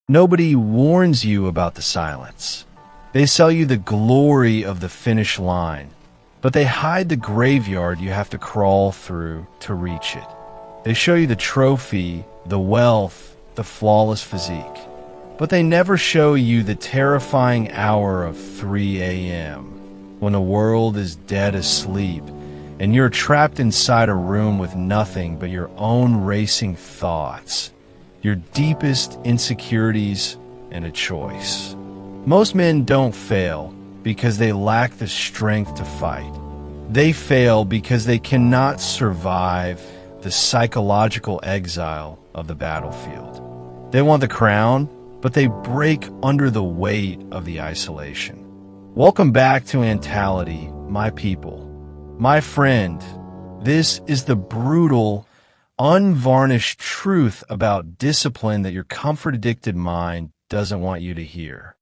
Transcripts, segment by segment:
Nobody warns you about the silence. They sell you the glory of the finish line, but they hide the graveyard you have to crawl through to reach it. They show you the trophy, the wealth, the flawless physique, but they never show you the terrifying hour of 3 a.m. when the world is dead asleep and you're trapped inside a room with nothing but your own racing thoughts, your deepest insecurities, and a choice. Most men don't fail because they lack the strength to fight. They fail because they cannot survive the psychological exile of the battlefield. They want the crown, but they break under the weight of the isolation. Welcome back to ANTALITY, my people. My friend, this is the brutal, unvarnished truth about discipline that your comfort-addicted mind doesn't want you to hear.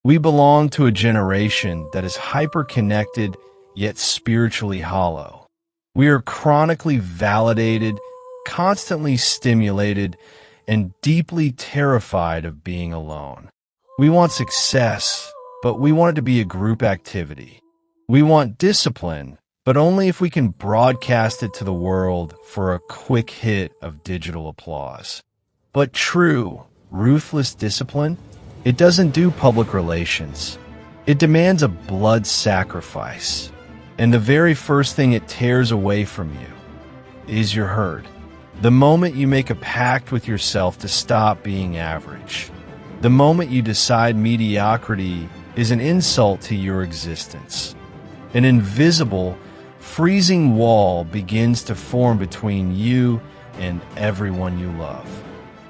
We belong to a generation that is hyper-connected yet spiritually hollow. We are chronically validated, constantly stimulated, and deeply terrified of being alone. We want success, but we want it to be a group activity. We want discipline, but only if we can broadcast it to the world for a quick hit of digital applause. But true, ruthless discipline, it doesn't do public relations. It demands a blood sacrifice. And the very first thing it tears away from you is your herd. The moment you make a pact with yourself to stop being average. The moment you decide mediocrity is an insult to your existence. An invisible, freezing wall begins to form between you and everyone you love.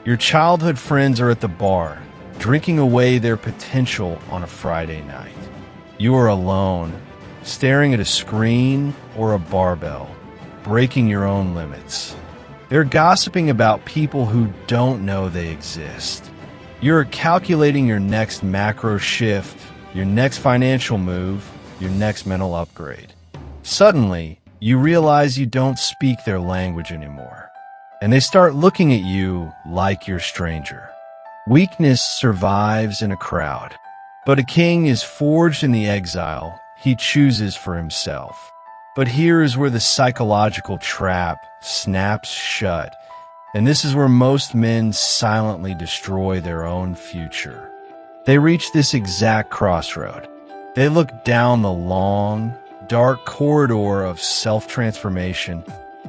Your childhood friends are at the bar, drinking away their potential on a Friday night. You are alone, staring at a screen or a barbell, breaking your own limits. They're gossiping about people who don't know they exist. You're calculating your next macro shift, your next financial move, your next mental upgrade. Suddenly, you realize you don't speak their language anymore, and they start looking at you like you're a stranger. Weakness survives in a crowd, but a king is forged in the exile he chooses for himself. But here is where the psychological trap snaps shut, and this is where most men silently destroy their own future. They reach this exact crossroad. They look down the long, dark corridor of self-transformation,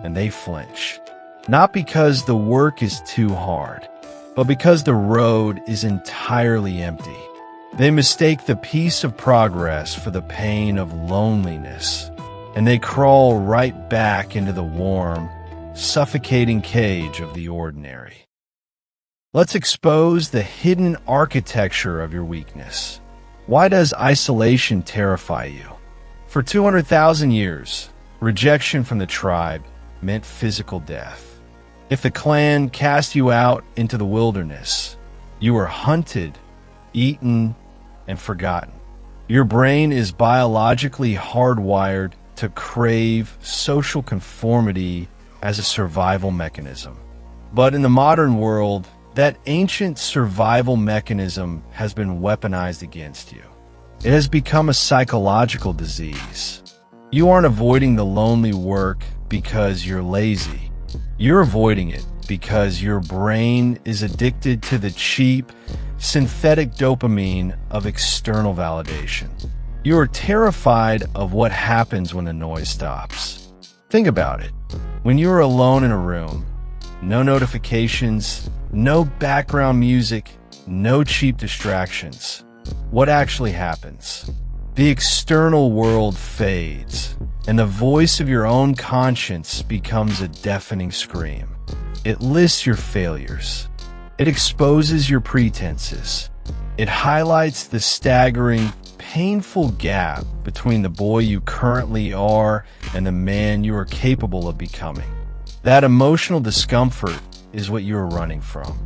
and they flinch. Not because the work is too hard, but because the road is entirely empty. They mistake the peace of progress for the pain of loneliness, and they crawl right back into the warm, suffocating cage of the ordinary. Let's expose the hidden architecture of your weakness. Why does isolation terrify you? For 200,000 years, rejection from the tribe meant physical death. If the clan cast you out into the wilderness, you were hunted, eaten, and forgotten. Your brain is biologically hardwired to crave social conformity as a survival mechanism. But in the modern world, that ancient survival mechanism has been weaponized against you. It has become a psychological disease. You aren't avoiding the lonely work because you're lazy. You're avoiding it because your brain is addicted to the cheap, synthetic dopamine of external validation. You are terrified of what happens when the noise stops. Think about it. When you are alone in a room, no notifications, no background music, no cheap distractions, what actually happens? The external world fades, and the voice of your own conscience becomes a deafening scream. It lists your failures. It exposes your pretenses. It highlights the staggering, painful gap between the boy you currently are and the man you are capable of becoming. That emotional discomfort is what you are running from.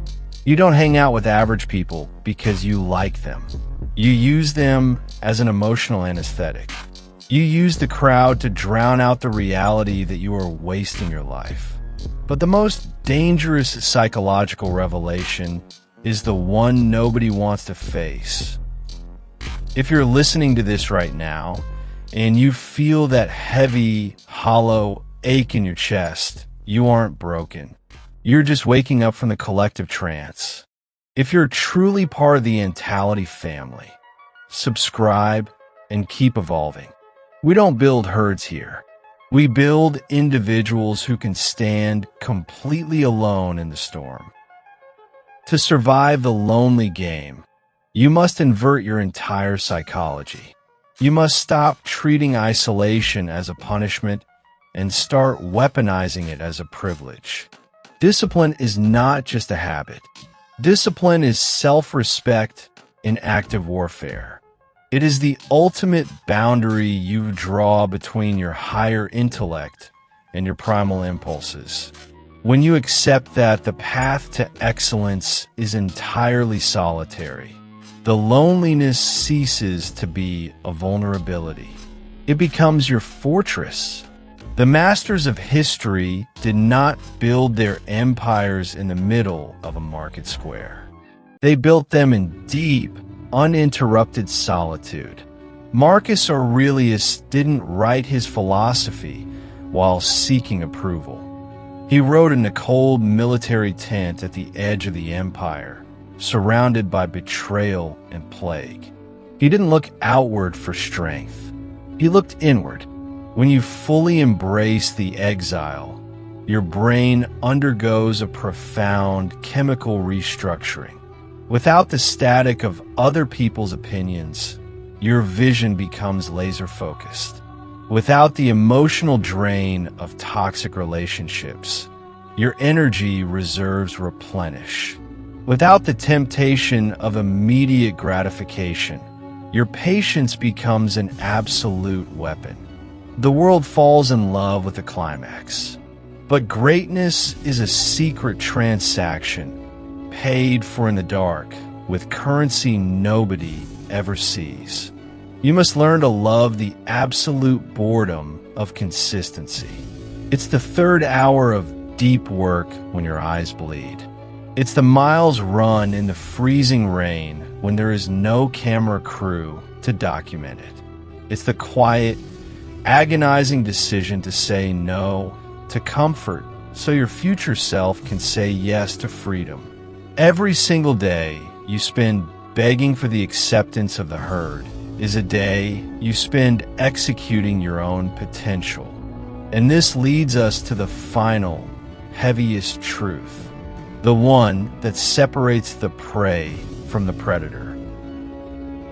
You don't hang out with average people because you like them. You use them as an emotional anesthetic. You use the crowd to drown out the reality that you are wasting your life. But the most dangerous psychological revelation is the one nobody wants to face. If you're listening to this right now and you feel that heavy, hollow ache in your chest, you aren't broken. You're just waking up from the collective trance. If you're truly part of the ANTALITY family, subscribe and keep evolving. We don't build herds here. We build individuals who can stand completely alone in the storm. To survive the lonely game, you must invert your entire psychology. You must stop treating isolation as a punishment and start weaponizing it as a privilege. Discipline is not just a habit. Discipline is self-respect in active warfare. It is the ultimate boundary you draw between your higher intellect and your primal impulses. When you accept that the path to excellence is entirely solitary, the loneliness ceases to be a vulnerability. It becomes your fortress. The masters of history did not build their empires in the middle of a market square. They built them in deep, uninterrupted solitude. Marcus Aurelius didn't write his philosophy while seeking approval. He wrote in a cold military tent at the edge of the empire, surrounded by betrayal and plague. He didn't look outward for strength. He looked inward. When you fully embrace the exile, your brain undergoes a profound chemical restructuring. Without the static of other people's opinions, your vision becomes laser-focused. Without the emotional drain of toxic relationships, your energy reserves replenish. Without the temptation of immediate gratification, your patience becomes an absolute weapon. The world falls in love with the climax. But greatness is a secret transaction, paid for in the dark, with currency nobody ever sees. You must learn to love the absolute boredom of consistency. It's the third hour of deep work when your eyes bleed. It's the miles run in the freezing rain when there is no camera crew to document it. It's the quiet, agonizing decision to say no to comfort so your future self can say yes to freedom. Every single day you spend begging for the acceptance of the herd is a day you spend executing your own potential. And this leads us to the final, heaviest truth, the one that separates the prey from the predator.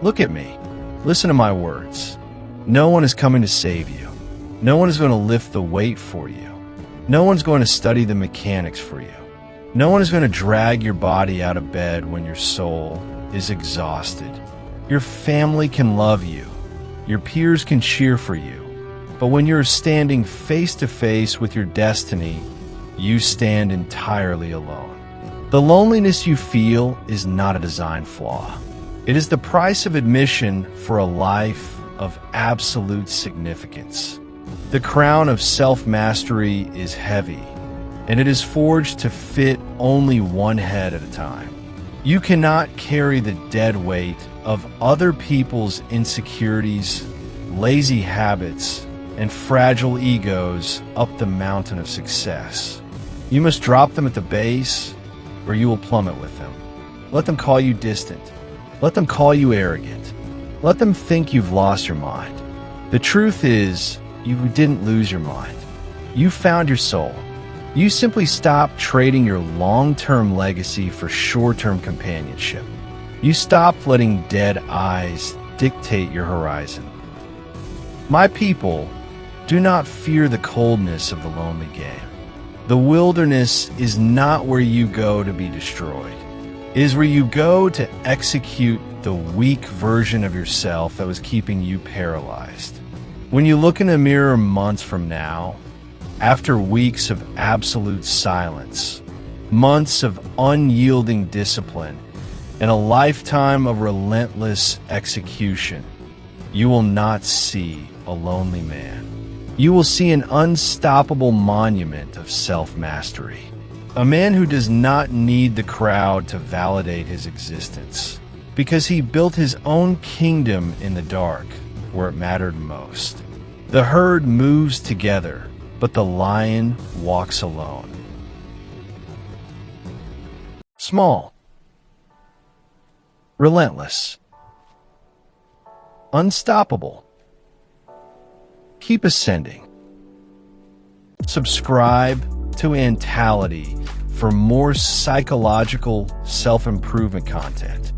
Look at me. Listen to my words. No one is coming to save you. No one is going to lift the weight for you. No one's going to study the mechanics for you. No one is going to drag your body out of bed when your soul is exhausted. Your family can love you. Your peers can cheer for you. But when you're standing face to face with your destiny, you stand entirely alone. The loneliness you feel is not a design flaw. It is the price of admission for a life of absolute significance. The crown of self-mastery is heavy, and it is forged to fit only one head at a time. You cannot carry the dead weight of other people's insecurities, lazy habits, and fragile egos up the mountain of success. You must drop them at the base, or you will plummet with them. Let them call you distant. Let them call you arrogant. Let them think you've lost your mind. The truth is, you didn't lose your mind. You found your soul. You simply stopped trading your long-term legacy for short-term companionship. You stopped letting dead eyes dictate your horizon. My people, do not fear the coldness of the lonely game. The wilderness is not where you go to be destroyed. It is where you go to execute the weak version of yourself that was keeping you paralyzed. When you look in the mirror months from now, after weeks of absolute silence, months of unyielding discipline, and a lifetime of relentless execution, you will not see a lonely man. You will see an unstoppable monument of self-mastery. A man who does not need the crowd to validate his existence, because he built his own kingdom in the dark, where it mattered most. The herd moves together, but the lion walks alone. Small, relentless, unstoppable. Keep ascending. Subscribe to ANTALITY for more psychological self-improvement content.